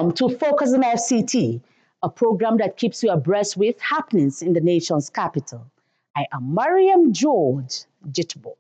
Welcome to Focus on FCT, a program that keeps you abreast with happenings in the nation's capital. I am Mariam George Jitbo.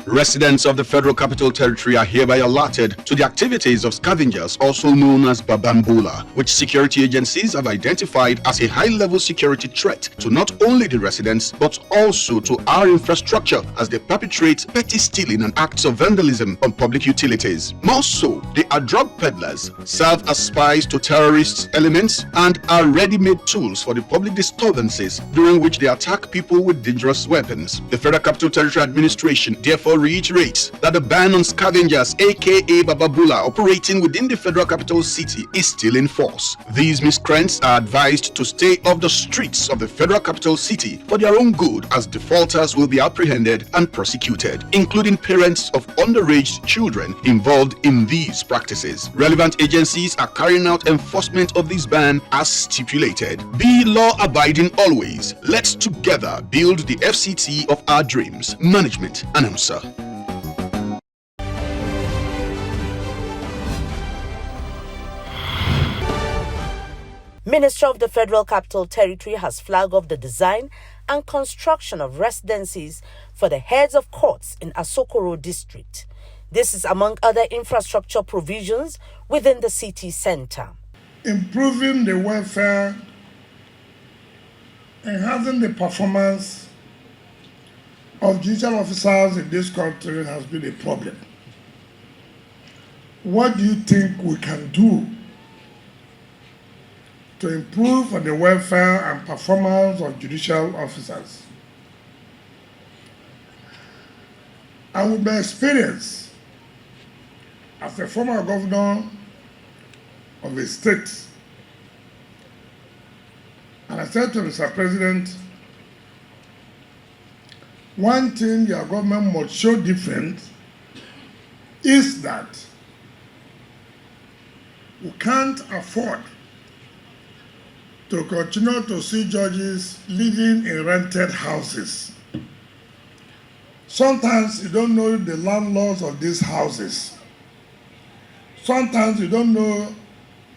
Residents of the Federal Capital Territory are hereby alerted to the activities of scavengers, also known as Babambola, which security agencies have identified as a high-level security threat to not only the residents but also to our infrastructure as they perpetrate petty stealing and acts of vandalism on public utilities. More so, they are drug peddlers, serve as spies to terrorist elements, and are ready-made tools for the public disturbances during which they attack people with dangerous weapons. The Federal Capital Territory Administration therefore reiterates that the ban on scavengers aka Bababula operating within the Federal Capital City is still in force. These miscreants are advised to stay off the streets of the Federal Capital City for their own good, as defaulters will be apprehended and prosecuted, including parents of underage children involved in these practices. Relevant agencies are carrying out enforcement of this ban as stipulated. Be law-abiding always. Let's together build the FCT of our dreams. Management Announcer. Minister of the Federal Capital Territory has flagged off the design and construction of residencies for the heads of courts in Asokoro district. This is among other infrastructure provisions within the city center. Improving the welfare, enhancing the performance of judicial officers in this country has been a problem. What do you think we can do to improve on the welfare and performance of judicial officers? And with my experience as a former governor of a state, and I said to Mr. President, one thing your government must show different is that we can't afford to continue to see judges living in rented houses. Sometimes you don't know the landlords of these houses. Sometimes you don't know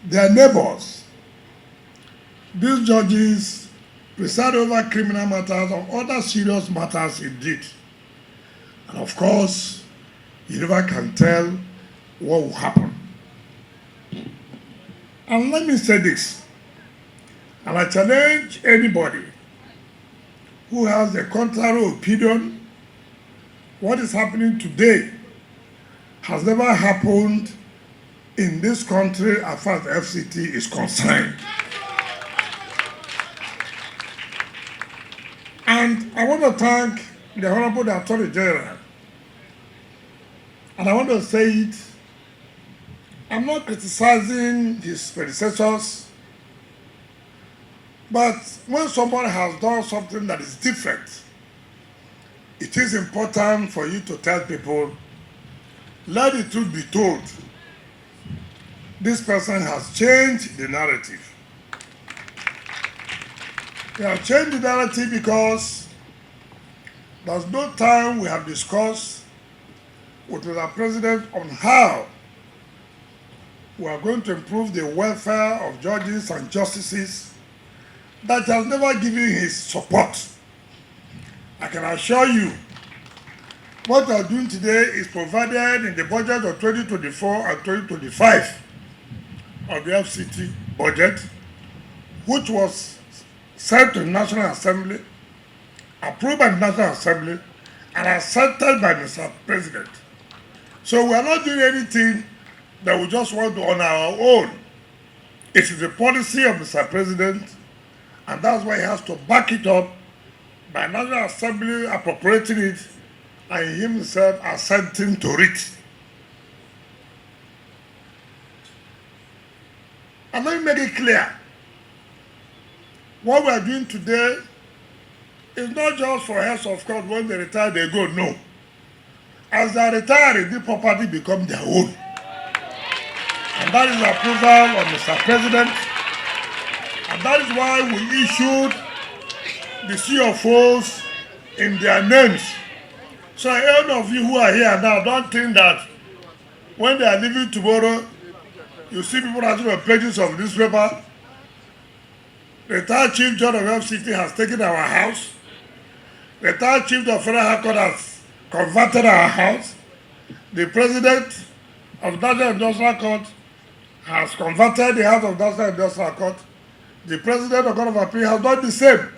their neighbors. These judges preside over criminal matters or other serious matters indeed. And of course, you never can tell what will happen. And let me say this, and I challenge anybody who has a contrary opinion. What is happening today has never happened in this country as far as FCT is concerned. And I want to thank the Honorable Attorney General. And I want to say it, I'm not criticizing his predecessors, but when somebody has done something that is different, it is important for you to tell people, let the truth be told. This person has changed the narrative. We have changed the narrative because there's no time we have discussed with the President on how we are going to improve the welfare of judges and justices that has never given his support. I can assure you, what we are doing today is provided in the budget of 2024 and 2025 of the FCT budget, which was sent to the National Assembly, approved by the National Assembly, and accepted by Mr. President. So we are not doing anything that we just want to on our own. It is the policy of Mr. President, and that's why he has to back it up by National Assembly appropriating it and himself assenting to it. And let me make it clear. What we are doing today is not just for heads of court when they retire, they go, no. As they retire, the property becomes their own. And that is the approval of Mr. President. And that is why we issued the CFOs in their names So any of you who are here now, don't think that when they are leaving tomorrow, you see people writing on pages of newspaper. The retired Chief Judge of FCT has taken our house. The retired Chief of Federal High Court has converted our house. The President of National Industrial Court has converted the House of National Industrial Court. The President of Court of Appeal has done the same.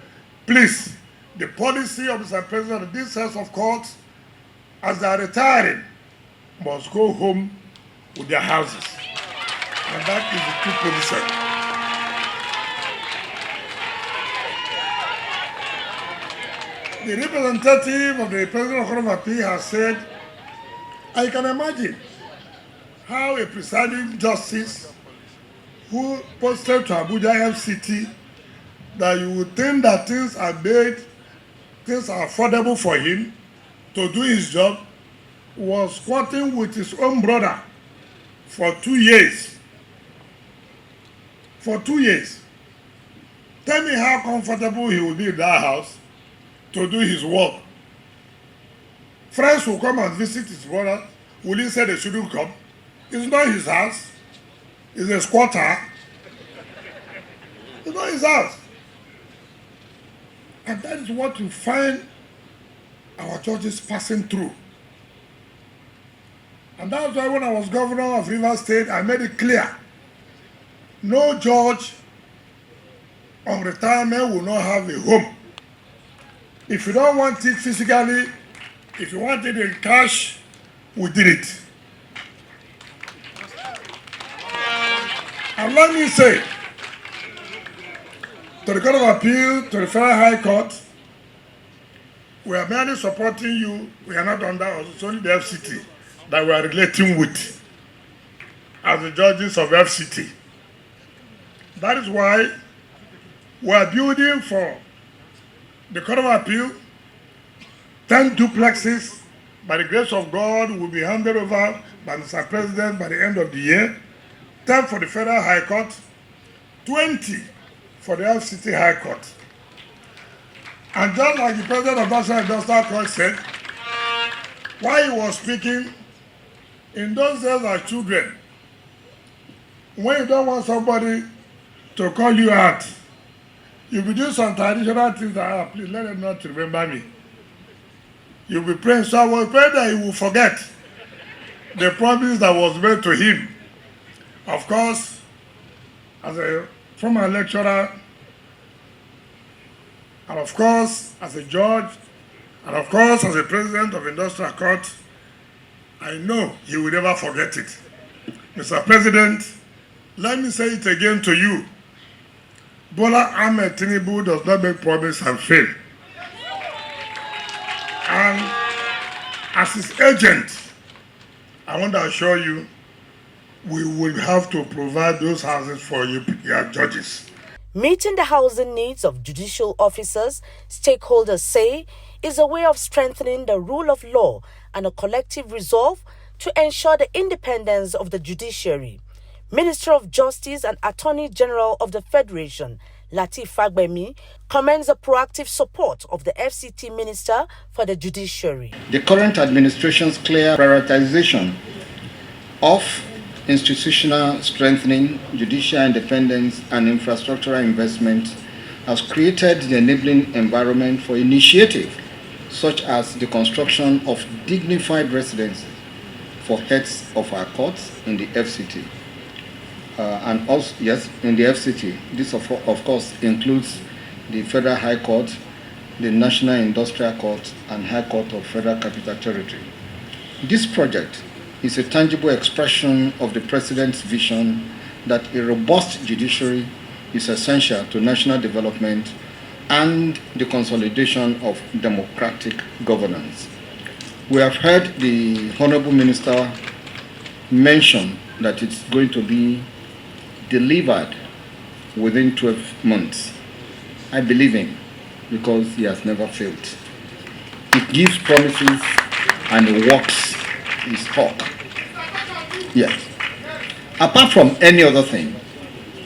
Please, the policy of Mr. President of this House of Courts, as they are retiring, must go home with their houses. And that is the true position. The representative of the President of Court of Appeal has said, I can imagine how a presiding justice who posted to Abuja FCT that you would think that things are made, things are affordable for him to do his job, was squatting with his own brother for 2 years. For 2 years. Tell me how comfortable he will be in that house to do his work. Friends will come and visit his brother. Will he say they shouldn't come? It's not his house. It's a squatter. It's not his house. And that is what you find our judges passing through. And that's why when I was governor of Rivers State, I made it clear, no judge on retirement will not have a home. If you don't want it physically, if you want it in cash, we did it. And let me say, to the Court of Appeal, to the Federal High Court, we are merely supporting you. We are not under us. It's only the FCT that we are relating with as the judges of FCT. That is why we are building for the Court of Appeal 10 duplexes. By the grace of God, will be handed over by Mr. President by the end of the year. 10 for the Federal High Court, 20 for the FCT High Court. And just like the President of National Industrial Court said, while he was speaking, in those days as children, when you don't want somebody to call you out, you will do some traditional things that, please let them not remember me. You'll be praying, so I will pray that he will forget the promise that was made to him. Of course, as a former lecturer, and of course, as a judge, and of course, as a president of Industrial Court, I know he will never forget it. Mr. President, let me say it again to you. Bola Ahmed Tinubu does not make promise and fail. And as his agent, I want to assure you, we will have to provide those houses for you, your judges. Meeting the housing needs of judicial officers, stakeholders say, is a way of strengthening the rule of law and a collective resolve to ensure the independence of the judiciary. Minister of Justice and Attorney General of the Federation, Lateef Fagbemi, commends the proactive support of the FCT Minister for the judiciary. The current administration's clear prioritization of institutional strengthening, judicial independence, and infrastructural investment has created the enabling environment for initiatives such as the construction of dignified residences for heads of our courts in the FCT. And also, yes, in the FCT, this of course includes the Federal High Court, the National Industrial Court, and High Court of Federal Capital Territory. This project is a tangible expression of the President's vision that a robust judiciary is essential to national development and the consolidation of democratic governance. We have heard the Honorable Minister mention that it's going to be delivered within 12 months. I believe him because he has never failed. He gives promises and he walks his talk. Yes. Apart from any other thing,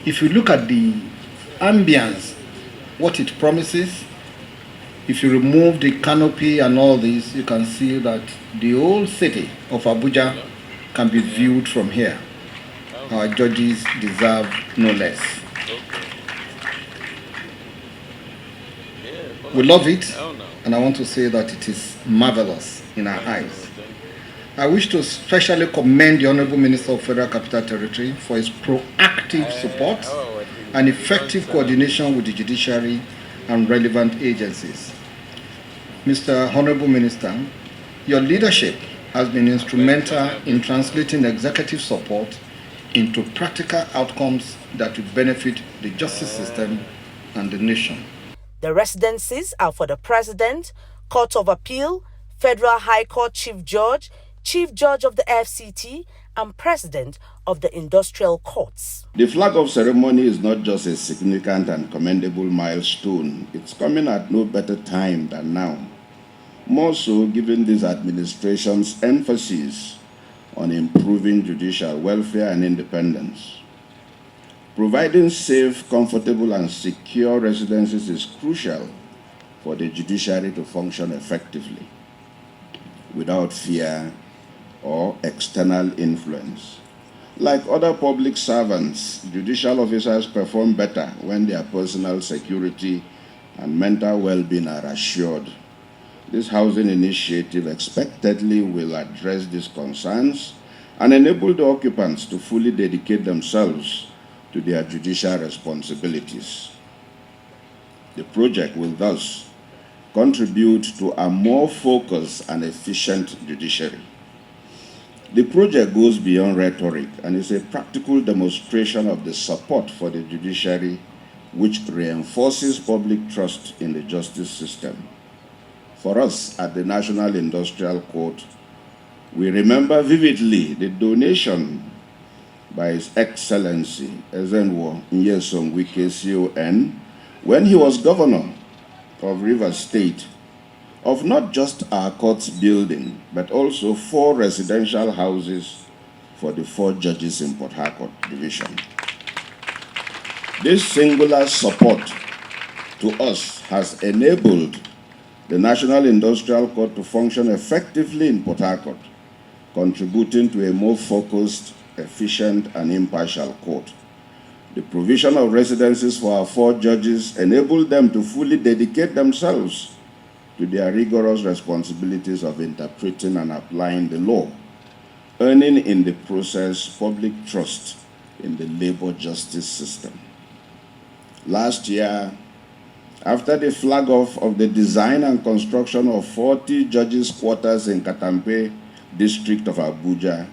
if you look at the ambience, what it promises, If you remove the canopy and all this, you can see that the whole city of Abuja can be viewed from here. Our judges deserve no less. We love it, and I want to say that it is marvelous in our eyes. I wish to specially commend the Honorable Minister of Federal Capital Territory for his proactive support and effective coordination with the judiciary and relevant agencies. Mr. Honorable Minister, your leadership has been instrumental in translating executive support into practical outcomes that will benefit the justice system and the nation. The residencies are for the President, Court of Appeal, Federal High Court Chief Judge of the FCT, and President of the Industrial Courts. The flag off ceremony is not just a significant and commendable milestone. It's coming at no better time than now. More so given this administration's emphasis on improving judicial welfare and independence. Providing safe, comfortable, and secure residences is crucial for the judiciary to function effectively, without fear or external influence. Like other public servants, judicial officers perform better when their personal security and mental well-being are assured. This housing initiative expectedly will address these concerns and enable the occupants to fully dedicate themselves to their judicial responsibilities. The project will thus contribute to a more focused and efficient judiciary. The project goes beyond rhetoric and is a practical demonstration of the support for the judiciary, which reinforces public trust in the justice system. For us at the National Industrial Court, we remember vividly the donation by His Excellency Ezenwo Nyesom Wike CON when he was governor of Rivers State of not just our courts building, but also 4 residential houses for the 4 judges in Port Harcourt Division. This singular support to us has enabled the National Industrial Court to function effectively in Port Harcourt, contributing to a more focused, efficient, and impartial court. The provision of residences for our 4 judges enabled them to fully dedicate themselves to their rigorous responsibilities of interpreting and applying the law, earning in the process public trust in the labor justice system. Last year, after the flag-off of the design and construction of 40 judges' quarters in Katampe district of Abuja,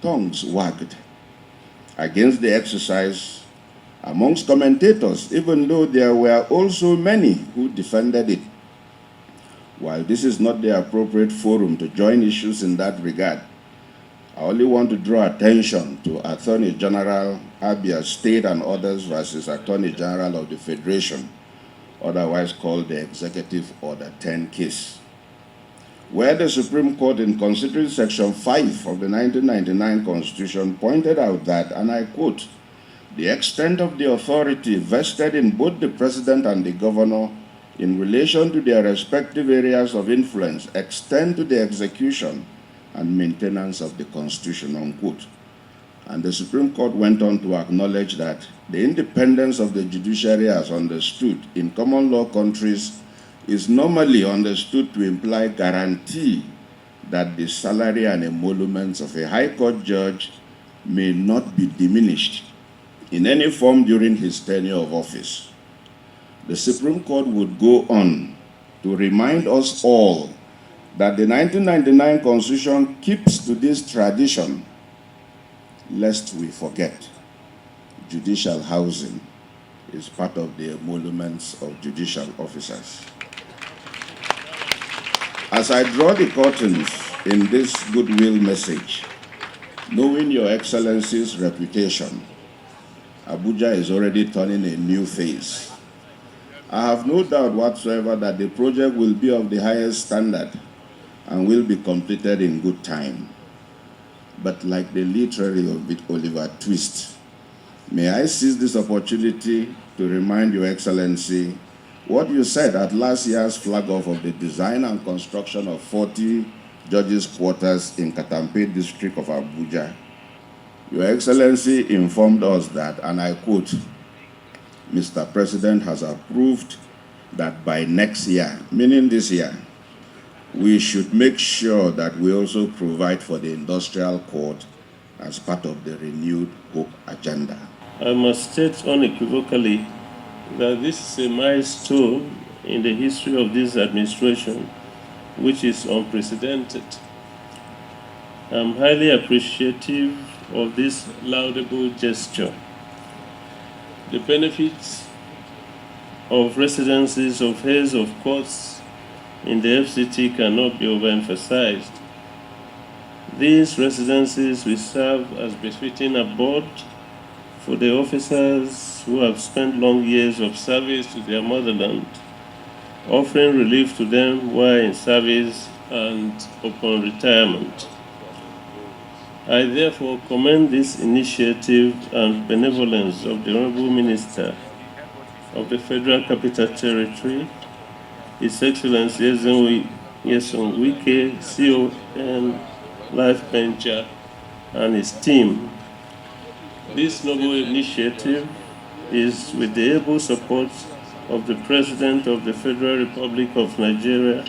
tongues wagged against the exercise amongst commentators, even though there were also many who defended it. While this is not the appropriate forum to join issues in that regard, I only want to draw attention to Attorney General Abia State and others versus Attorney General of the Federation, otherwise called the Executive Order 10 case, where the Supreme Court, in considering Section 5 of the 1999 Constitution, pointed out that, and I quote, "The extent of the authority vested in both the President and the Governor in relation to their respective areas of influence extend to the execution and maintenance of the Constitution," unquote. And the Supreme Court went on to acknowledge that the independence of the judiciary as understood in common law countries is normally understood to imply guarantee that the salary and emoluments of a high court judge may not be diminished in any form during his tenure of office. The Supreme Court would go on to remind us all that the 1999 Constitution keeps to this tradition, lest we forget. Judicial housing is part of the emoluments of judicial officers. As I draw the curtains in this goodwill message, knowing Your Excellency's reputation, Abuja is already turning a new phase. I have no doubt whatsoever that the project will be of the highest standard and will be completed in good time. But like the literary of Oliver Twist, may I seize this opportunity to remind Your Excellency what you said at last year's flag off of the design and construction of 40 judges' quarters in Katampe district of Abuja, Your Excellency informed us that, and I quote, Mr. President has approved that by next year, meaning this year, we should make sure that we also provide for the industrial court as part of the renewed hope agenda. I must state unequivocally that this is a milestone in the history of this administration, which is unprecedented. I'm highly appreciative of this laudable gesture. The benefits of residencies of heads of courts in the FCT cannot be overemphasized. These residencies will serve as befitting abode for the officers who have spent long years of service to their motherland, offering relief to them while in service and upon retirement. I therefore commend this initiative and benevolence of the Honorable Minister of the Federal Capital Territory, His Excellency Yeson Wike, CON, Life Venture, and his team. This noble initiative is with the able support of the President of the Federal Republic of Nigeria,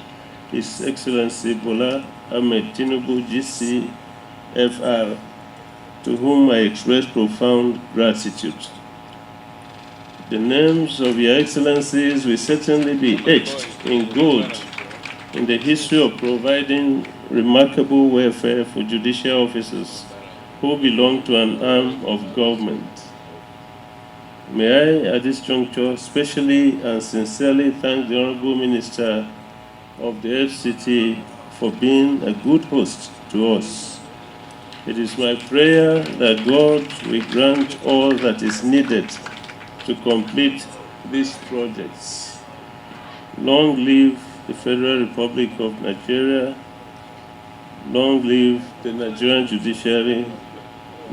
His Excellency Bola Ahmed Tinubu, GCFR, to whom I express profound gratitude. The names of Your Excellencies will certainly be etched in gold in the history of providing remarkable welfare for judicial officers who belong to an arm of government. May I, at this juncture, specially and sincerely thank the Honorable Minister of the FCT for being a good host to us. It is my prayer that God will grant all that is needed to complete these projects. Long live the Federal Republic of Nigeria. Long live the Nigerian judiciary.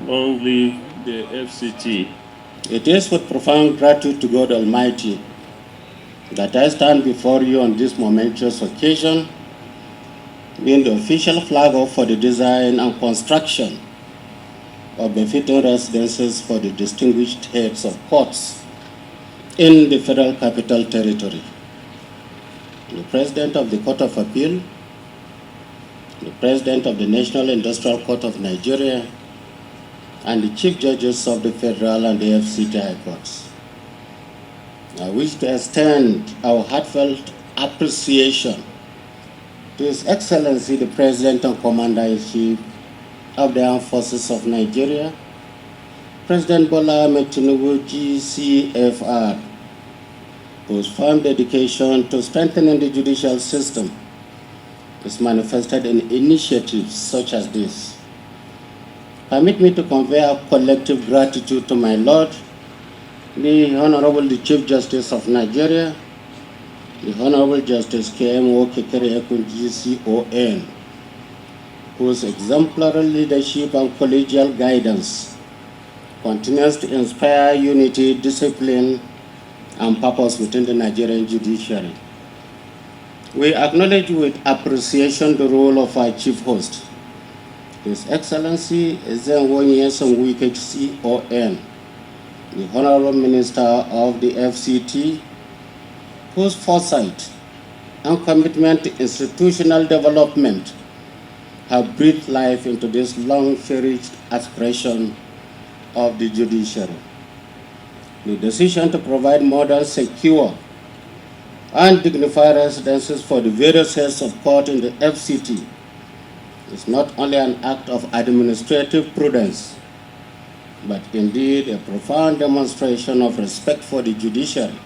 Long live the FCT. It is with profound gratitude to God Almighty that I stand before you on this momentous occasion, being the official flag off for the design and construction of befitting residences for the distinguished heads of courts in the Federal Capital Territory. The President of the Court of Appeal, the President of the National Industrial Court of Nigeria, and the Chief Judges of the Federal and the FCT High Courts. I wish to extend our heartfelt appreciation to His Excellency the President and Commander-in-Chief of the Armed Forces of Nigeria, President Bola Ahmed Tinubu, GCFR, whose firm dedication to strengthening the judicial system is manifested in initiatives such as this. Permit me to convey our collective gratitude to my Lord, the Honorable the Chief Justice of Nigeria, the Honorable Justice K.M.O. Kekere Ekun, GCON, whose exemplary leadership and collegial guidance continues to inspire unity, discipline, and purpose within the Nigerian judiciary. We acknowledge with appreciation the role of our chief host, His Excellency Yeson Wike, CON, the Honorable Minister of the FCT, whose foresight and commitment to institutional development have breathed life into this long-cherished aspiration of the judiciary. The decision to provide modern, secure, and dignified residences for the various heads of court in the FCT is not only an act of administrative prudence, but indeed a profound demonstration of respect for the judiciary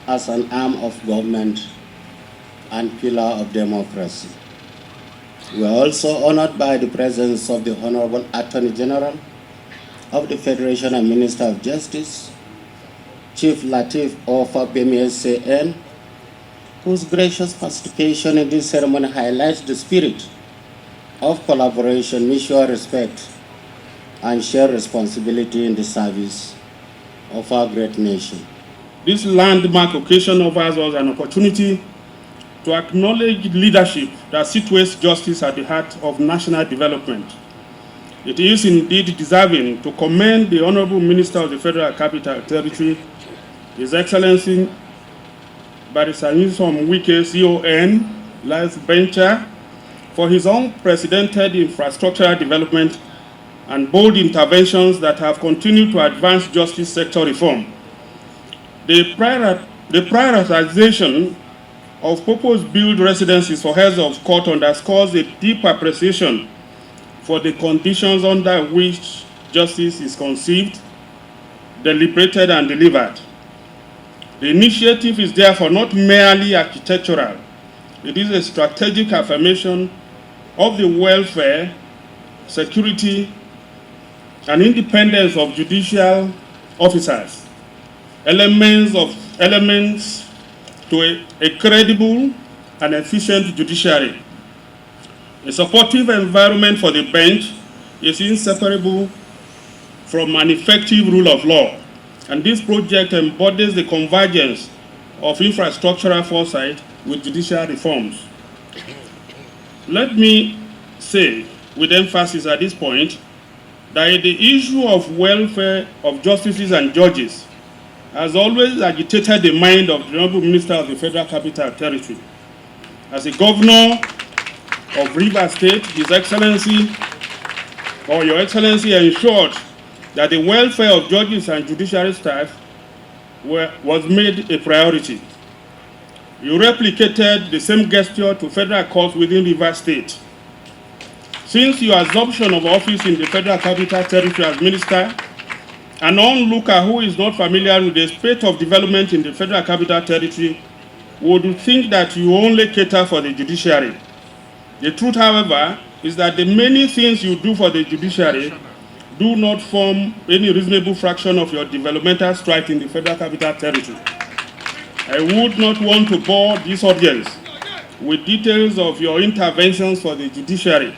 as an arm of government and pillar of democracy. We are also honored by the presence of the Honorable Attorney General of the Federation and Minister of Justice, Chief Latif Ofa BMSCN, whose gracious participation in this ceremony highlights the spirit of collaboration, mutual respect, and shared responsibility in the service of our great nation. This landmark occasion offers us an opportunity to acknowledge leadership that situates justice at the heart of national development. It is indeed deserving to commend the Honorable Minister of the Federal Capital Territory, His Excellency Barrister Nyesom Wike, CON, Life Venture, for his unprecedented infrastructural development and bold interventions that have continued to advance justice sector reform. The prioritization of purpose-built residencies for heads of court underscores a deep appreciation for the conditions under which justice is conceived, deliberated, and delivered. The initiative is therefore not merely architectural. It is a strategic affirmation of the welfare, security, and independence of judicial officers, elements to a credible and efficient judiciary. A supportive environment for the bench is inseparable from an effective rule of law, and this project embodies the convergence of infrastructural foresight with judicial reforms. Let me say with emphasis at this point that the issue of welfare of justices and judges has always agitated the mind of the Honorable Minister of the Federal Capital Territory. As a governor of Rivers State, His Excellency, or Your Excellency, ensured that the welfare of judges and judiciary staff was made a priority. You replicated the same gesture to federal courts within Rivers State. Since your assumption of office in the Federal Capital Territory as Minister, an onlooker who is not familiar with the state of development in the Federal Capital Territory would think that you only cater for the judiciary. The truth, however, is that the many things you do for the judiciary do not form any reasonable fraction of your developmental stride in the Federal Capital Territory. I would not want to bore this audience with details of your interventions for the judiciary,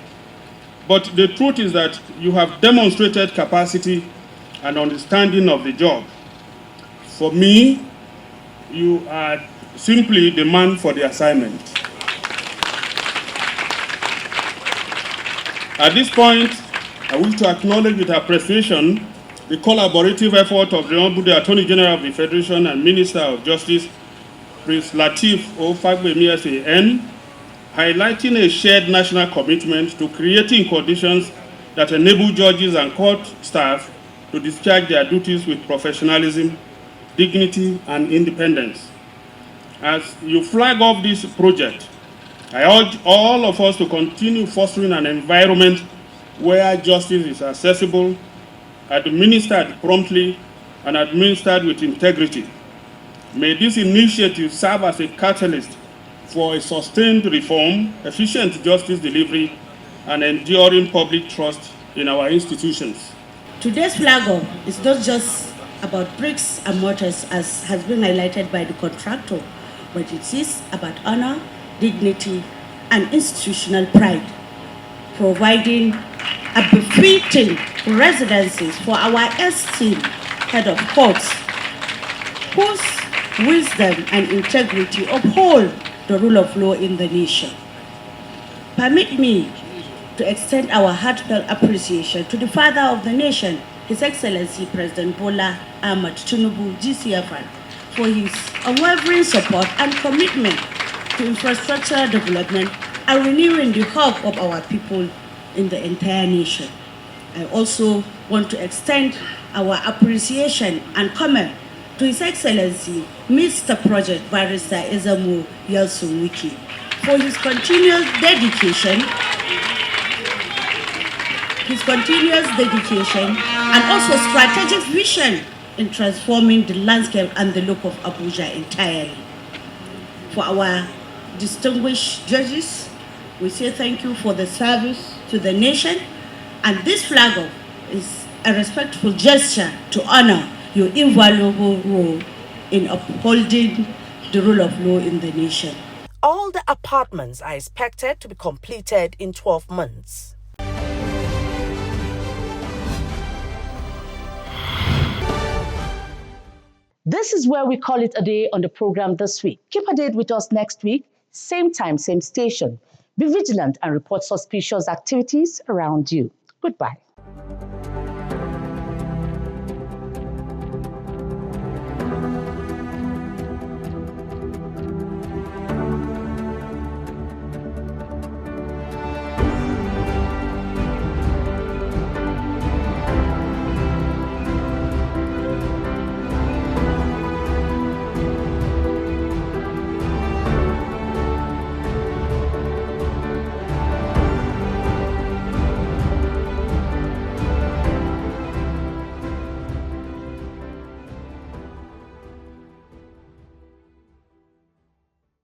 but the truth is that you have demonstrated capacity and understanding of the job. For me, you are simply the man for the assignment. At this point, I wish to acknowledge with appreciation the collaborative effort of the Honorable Attorney General of the Federation and Minister of Justice, Prince Lateef Ofagbemi SAN, highlighting a shared national commitment to creating conditions that enable judges and court staff to discharge their duties with professionalism, dignity, and independence. As you flag off this project, I urge all of us to continue fostering an environment where justice is accessible, administered promptly, and administered with integrity. May this initiative serve as a catalyst for a sustained reform, efficient justice delivery, and enduring public trust in our institutions. Today's flag off is not just about bricks and mortars, as has been highlighted by the contractor, but it is about honor, dignity, and institutional pride, providing a befitting residencies for our esteemed head of courts, whose wisdom and integrity uphold the rule of law in the nation. Permit me to extend our heartfelt appreciation to the father of the nation, His Excellency President Bola Ahmed Tinubu, GCFR, for his unwavering support and commitment to infrastructure development and renewing the hope of our people in the entire nation. I also want to extend our appreciation and comment to His Excellency Mr. Project Barrister Nyesom Wike for his continuous dedication and also strategic vision in transforming the landscape and the look of Abuja entirely. For our distinguished judges, we say thank you for the service to the nation, and this flag off is a respectful gesture to honor your invaluable role in upholding the rule of law in the nation. All the apartments are expected to be completed in 12 months. This is where we call it a day on the program this week. Keep a date with us next week, same time, same station. Be vigilant and report suspicious activities around you. Goodbye.